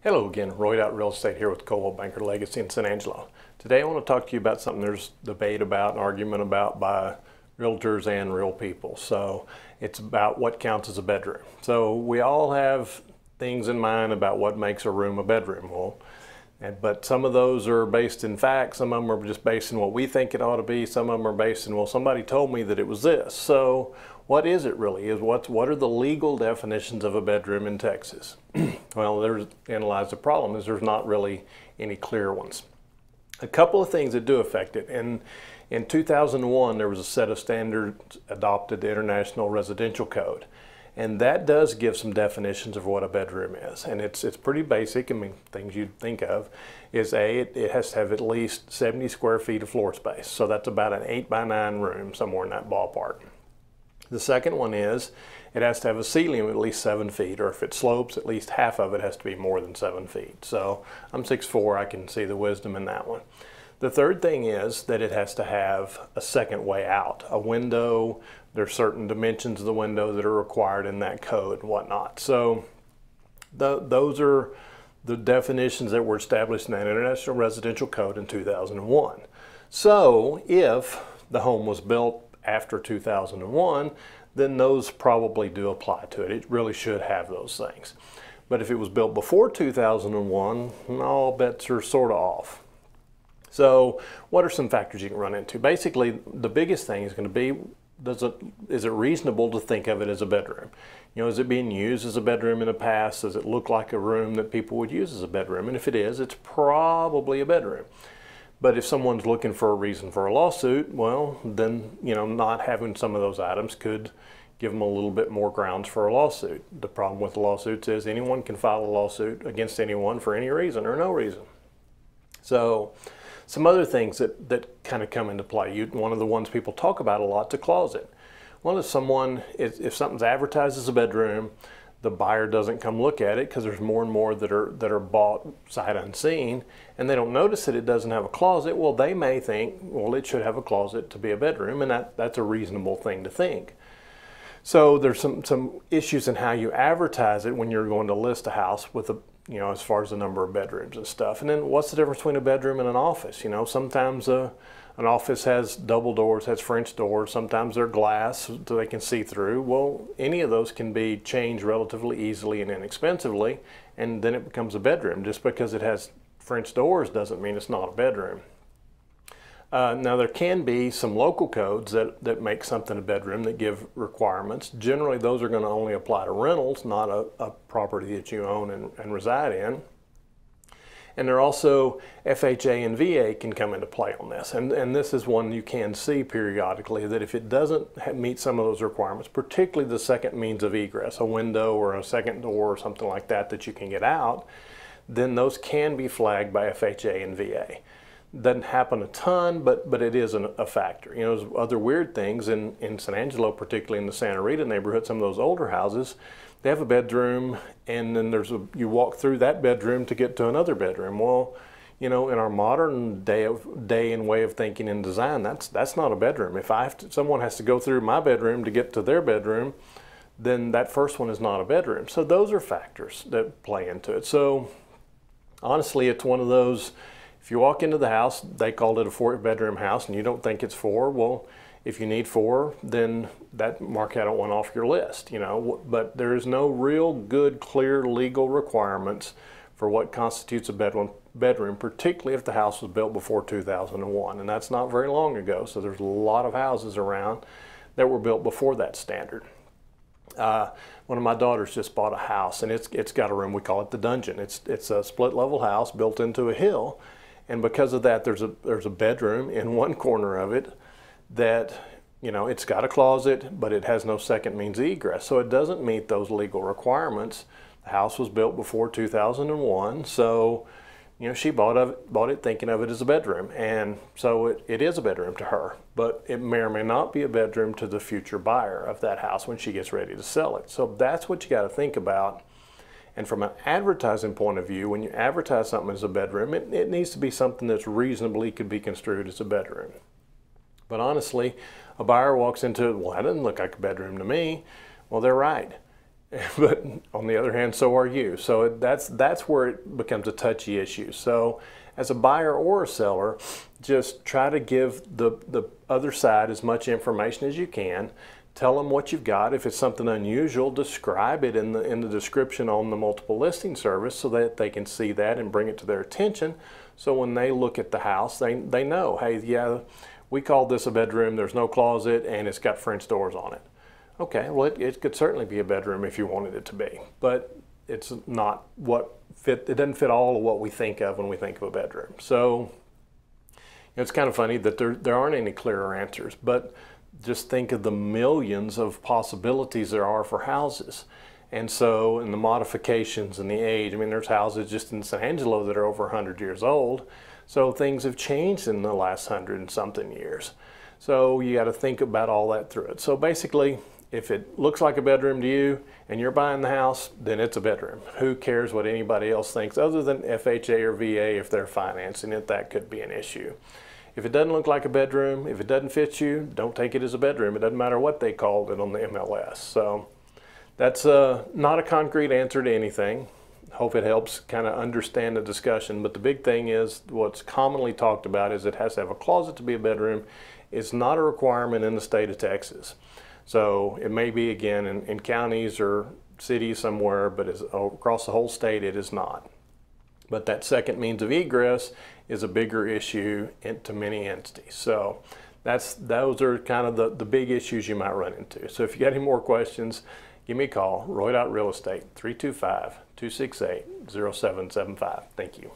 Hello again, Roy.RealEstate here with Coldwell Banker Legacy in San Angelo. Today I want to talk to you about something there's debate about and argument about by realtors and real people. So it's about what counts as a bedroom. So we all have things in mind about what makes a room a bedroom. But some of those are based in fact, some of them are just based in what we think it ought to be, some of them are based in, well, somebody told me that it was this. So what is it really? What are the legal definitions of a bedroom in Texas? Well, analyze the problem is there's not really any clear ones. A couple of things that do affect it. In 2001, there was a set of standards adopted, the International Residential Code. And that does give some definitions of what a bedroom is. And it's pretty basic. I mean, things you'd think of is it has to have at least 70 square feet of floor space. So that's about an 8x9 room, somewhere in that ballpark. The second one is it has to have a ceiling of at least 7 feet, or if it slopes, at least half of it has to be more than 7 feet. So I'm 6'4", I can see the wisdom in that one. The third thing is that it has to have a second way out, a window. There's certain dimensions of the window that are required in that code and whatnot. So those are the definitions that were established in that International Residential Code in 2001. So if the home was built after 2001, then those probably do apply to it. It really should have those things. But if it was built before 2001, all bets are sort of off. So what are some factors you can run into? Basically, the biggest thing is going to be, is it reasonable to think of it as a bedroom? You know, is it being used as a bedroom in the past? Does it look like a room that people would use as a bedroom? And if it is, it's probably a bedroom. But if someone's looking for a reason for a lawsuit, well, then, you know, not having some of those items could give them a little bit more grounds for a lawsuit. The problem with lawsuits is anyone can file a lawsuit against anyone for any reason or no reason. So some other things that kind of come into play. One of the ones people talk about a lot is a closet. Well, if something's advertised as a bedroom, the buyer doesn't come look at it because there's more and more that are bought sight unseen, and they don't notice that it doesn't have a closet. Well, they may think, well, it should have a closet to be a bedroom, and that's a reasonable thing to think. So there's some issues in how you advertise it when you're going to list a house with as far as the number of bedrooms and stuff. And then what's the difference between a bedroom and an office? You know, sometimes an office has double doors, has French doors. Sometimes they're glass so they can see through. Well, any of those can be changed relatively easily and inexpensively, and then it becomes a bedroom. Just because it has French doors doesn't mean it's not a bedroom. Now, there can be some local codes that make something a bedroom that give requirements. Generally, those are going to only apply to rentals, not a property that you own and reside in. And there are also FHA and VA can come into play on this. And this is one you can see periodically, that if it doesn't meet some of those requirements, particularly the second means of egress, a window or a second door or something like that you can get out, then those can be flagged by FHA and VA. Doesn't happen a ton, but it is a factor. You know, there's other weird things in San Angelo, particularly in the Santa Rita neighborhood, some of those older houses, they have a bedroom, and then you walk through that bedroom to get to another bedroom. Well, you know, in our modern day and way of thinking and design, that's not a bedroom. If someone has to go through my bedroom to get to their bedroom, then that first one is not a bedroom. So those are factors that play into it. So honestly, it's one of those. If you walk into the house, they called it a 4-bedroom house, and you don't think it's 4, well, if you need 4, then mark that one off your list, you know. But there is no real good, clear legal requirements for what constitutes a bedroom, particularly if the house was built before 2001, and that's not very long ago. So there's a lot of houses around that were built before that standard. One of my daughters just bought a house, and it's got a room, we call it the dungeon. It's a split-level house built into a hill. And because of that, there's a bedroom in one corner of it that, you know, it's got a closet, but it has no second means of egress. So it doesn't meet those legal requirements. The house was built before 2001, so, you know, she bought it thinking of it as a bedroom. And so it is a bedroom to her, but it may or may not be a bedroom to the future buyer of that house when she gets ready to sell it. So that's what you got to think about. And from an advertising point of view, when you advertise something as a bedroom, it needs to be something that's reasonably could be construed as a bedroom. But honestly, a buyer walks into it, well, that doesn't look like a bedroom to me. Well, they're right. but on the other hand, so are you. So that's where it becomes a touchy issue. So as a buyer or a seller, just try to give the other side as much information as you can. Tell them what you've got. If it's something unusual, describe it in the description on the multiple listing service so that they can see that and bring it to their attention. So when they look at the house, they know, hey, yeah, we called this a bedroom, there's no closet, and it's got French doors on it. Okay, well, it could certainly be a bedroom if you wanted it to be, but it's not it doesn't fit all of what we think of when we think of a bedroom. So it's kind of funny that there aren't any clearer answers, but just think of the millions of possibilities there are for houses. And so, in the modifications and the age, I mean, there's houses just in San Angelo that are over 100 years old. So things have changed in the last 100 and something years. So you got to think about all that through it. So basically, if it looks like a bedroom to you and you're buying the house, then it's a bedroom. Who cares what anybody else thinks other than FHA or VA if they're financing it? That could be an issue. If it doesn't look like a bedroom, if it doesn't fit you, don't take it as a bedroom. It doesn't matter what they called it on the MLS. So that's not a concrete answer to anything. Hope it helps kind of understand the discussion. But the big thing is what's commonly talked about is it has to have a closet to be a bedroom. It's not a requirement in the state of Texas. So it may be, again, in counties or cities somewhere, but across the whole state it is not. But that second means of egress is a bigger issue to many entities. So those are kind of the big issues you might run into. So if you got any more questions, give me a call, Roy.RealEstate, 325-268-0775. Thank you.